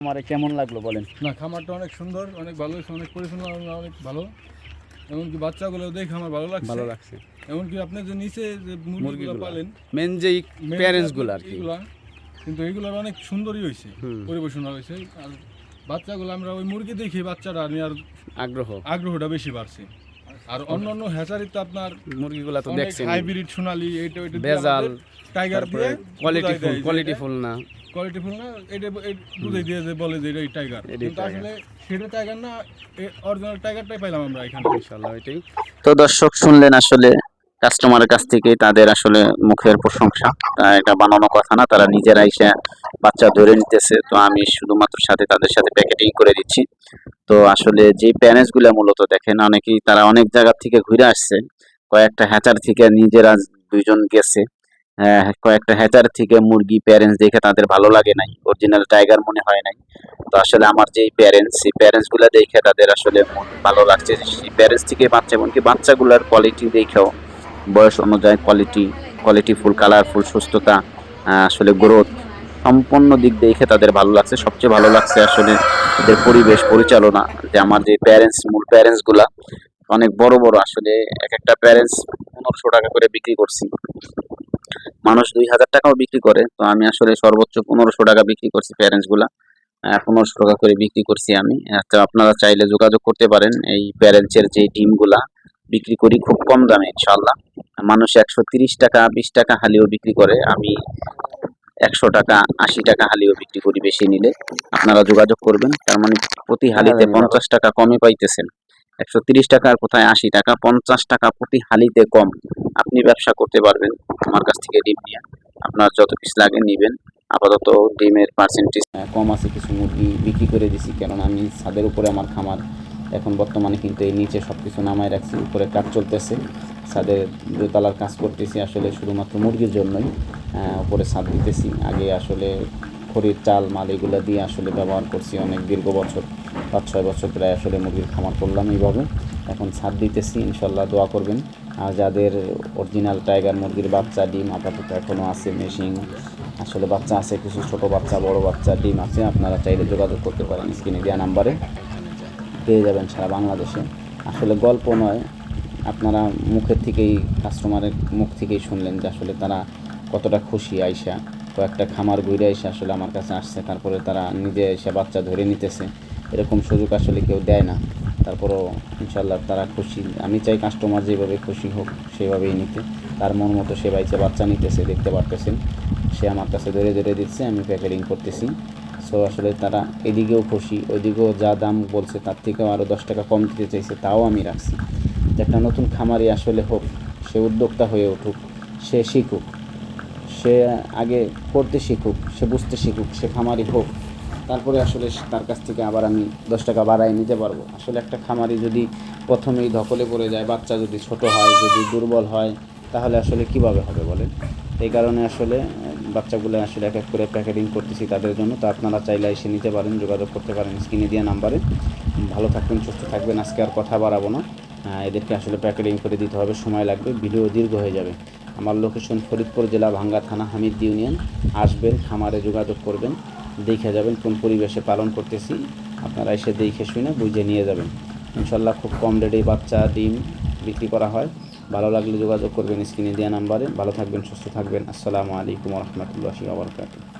আমারে কেমন লাগলো বলেন? না, খামারটা অনেক সুন্দর, অনেক ভালো হয়েছে, অনেক পরিচ্ছন্ন, অনেক ভালো। এমনকি বাচ্চাগুলো দেখে আমার ভালো লাগছে। এমনকি আপনি যে নিচে যে মুরগিগুলো পালেন, মেন যেই প্যারেন্টসগুলো আর কি, এগুলা কিন্তু এগুলোর অনেক সুন্দরই হয়েছে, পরিবেশনা হয়েছে। আর বাচ্চাগুলো আমরা ওই মুরগি দেখি বাচ্চাটা নেওয়ার আগ্রহটা বেশি বাড়ছে। আর অন্যান্য হ্যাচারিতে আপনার মুরগিগুলা তো দেখছেন হাইব্রিড সোনালি এইটা বেজাল, টাইগার দিয়ে কোয়ালিটিফুল না, এটা দুধে দিয়ে যে বলে যে এটা টাইগার, কিন্তু আসলে সেটা টাইগার না, অরিজিনাল টাইগারটাই পাইলাম আমরা এখানে ইনশাআল্লাহ। এটাই তো দর্শক শুনলেন আসলে কাস্টমারের কাছ থেকে তাদের আসলে মুখের প্রশংসা, এটা বানানো কথা না, তারা নিজেরা এসে বাচ্চা ধরে নিতেছে। তো আমি শুধুমাত্র তাদের সাথে প্যাকেটিং করে দিচ্ছি। তো আসলে যে প্যারেন্টসগুলো মূলত দেখেন, অনেকেই তারা অনেক জায়গা থেকে ঘুরে আসছে, কয়েকটা হ্যাচার থেকে নিজেরা দুইজন গেছে, কয়েকটা হ্যাচার থেকে মুরগি প্যারেন্টস দেখে তাদের ভালো লাগে নাই, অরিজিনাল টাইগার মনে হয় নাই। তো আসলে আমার যে প্যারেন্টস, সেই প্যারেন্টসগুলো দেখে তাদের আসলে ভালো লাগছে। সেই প্যারেন্টস থেকে বাচ্চা, এমনকি বাচ্চাগুলোর কোয়ালিটি দেখেও বয়স অনুযায়ী কোয়ালিটিফুল, কালারফুল, সুস্থতা, আসলে গ্রোথ, সম্পূর্ণ দিক দেখে তাদের ভালো লাগছে। সবচেয়ে ভালো লাগছে আসলে এদের পরিবেশ পরিচালনা, যে আমার যে মূল প্যারেন্টসগুলা অনেক বড় বড়, আসলে এক একটা প্যারেন্টস 1500 টাকা করে বিক্রি করছি, মানুষ 2000 টাকাও বিক্রি করে। তো আমি আসলে সর্বোচ্চ 1500 টাকা বিক্রি করছি প্যারেন্টসগুলা, 1500 টাকা করে বিক্রি করছি আমি। তো আপনারা চাইলে যোগাযোগ করতে পারেন। এই প্যারেন্টসের যে ডিমগুলা বিক্রি করি খুব কম দামে ইনশাআল্লাহ। মানুষ 130 টাকা 20 টাকা হালিও বিক্রি করে, আমি 100 টাকা 80 টাকা হালিও বিক্রি করি বেশি নিলে। আপনারা যোগাযোগ করবেন, তার মানে প্রতি হালিতে 50 টাকা কমে পাইতেছেন। 130 টাকার কোথায় 80 টাকা, 50 টাকা প্রতি হালিতে কম আপনি ব্যবসা করতে পারবেন আমার কাছ থেকে ডিম নিয়ে। আপনার যত পিস লাগে নিবেন। আপাতত ডিমের পার্সেন্টেজ কম আছে, কিছু মুরগি বিক্রি করে দিছি, কারণ আমি ছাদের উপরে আমার খামার এখন বর্তমানে, কিন্তু এই নিচে সব কিছু নামায় রাখছি, উপরে কাজ চলতেছে, ছাদের দোতলার কাজ করতেছি আসলে শুধুমাত্র মুরগির জন্যই। উপরে ছাদ দিতেছি, আগে আসলে খড়ির চাল মাল এগুলো দিয়ে আসলে ব্যবহার করছি অনেক দীর্ঘ বছর, 5-6 বছর প্রায় আসলে মুরগির খামার করলাম এইভাবে। এখন ছাদ দিতেছি, ইনশাল্লাহ দোয়া করবেন। আর যাদের অরিজিনাল টাইগার মুরগির বাচ্চা ডিম আপাতত এখনও আছে, মেশিন আসলে বাচ্চা আছে, কিছু ছোট বাচ্চা বড় বাচ্চা ডিম আছে, আপনারা চাইলে যোগাযোগ করতে পারেন, স্ক্রিনে দেওয়া নাম্বারে পেয়ে যাবেন সারা বাংলাদেশে। আসলে গল্প নয়, আপনারা মুখের থেকেই, কাস্টমারের মুখ থেকেই শুনলেন যে আসলে তারা কতটা খুশি। আইসা কয়েকটা খামার ঘুরে এসে আসলে আমার কাছে আসছে, তারপরে তারা নিজে এসে বাচ্চা ধরে নিতেছে, এরকম সুযোগ আসলে কেউ দেয় না। তারপরও ইনশাল্লাহ তারা খুশি। আমি চাই কাস্টমার যেভাবে খুশি হোক সেভাবেই নিতে, তার মন মতো সে বাইচে বাচ্চা নিতেছে, দেখতে পারতেছেন সে আমার কাছে ধরে ধরে দিচ্ছে, আমি প্যাকেটিং করতেছি। সো আসলে তারা এদিকেও খুশি, ওইদিকেও যা দাম বলছে তার থেকেও আরও 10 টাকা কম দিতে চাইছে, তাও আমি রাখছি। যে একটা নতুন খামারি আসলে হোক, সে উদ্যোক্তা হয়ে উঠুক, সে শিখুক, সে আগে করতে শিখুক, সে বুঝতে শিখুক, সে খামারি হোক, তারপরে আসলে তার কাছ থেকে আবার আমি 10 টাকা বাড়াই নিতে পারবো। আসলে একটা খামারি যদি প্রথমেই ধকলে পড়ে যায়, বাচ্চা যদি ছোট হয়, যদি দুর্বল হয়, তাহলে আসলে কিভাবে হবে বলেন? এই কারণে আসলে বাচ্চাগুলো আসলে এক এক করে প্যাকেটিং করতেছি তাদের জন্য। তো আপনারা চাইলে এসে নিতে পারেন, যোগাযোগ করতে পারেন স্ক্রিনে দেওয়া নাম্বারে। ভালো থাকবেন, সুস্থ থাকবেন। আজকে আর কথা বাড়াবো না, এদেরকে আসলে প্যাকেটিং করে দিতে হবে, সময় লাগবে, ভিডিও দীর্ঘ হয়ে যাবে। আমার লোকেশন ফরিদপুর জেলা, ভাঙ্গা থানা, হামিদ ইউনিয়ন। আসবেন, খামারে যোগাযোগ করবেন, দেখে যাবেন কোন পরিবেশে পালন করতেছি। আপনারা এসে দেখে শুনে বুঝে নিয়ে যাবেন। ইনশাল্লাহ খুব কম রেটে বাচ্চা ডিম বিক্রি করা হয়। ভালো লাগলে যোগাযোগ করবেন স্ক্রিনে দেওয়া নাম্বারে। ভালো থাকবেন, সুস্থ থাকবেন। আসসালামু আলাইকুম ওয়া রাহমাতুল্লাহি ওয়া বারাকাতুহু।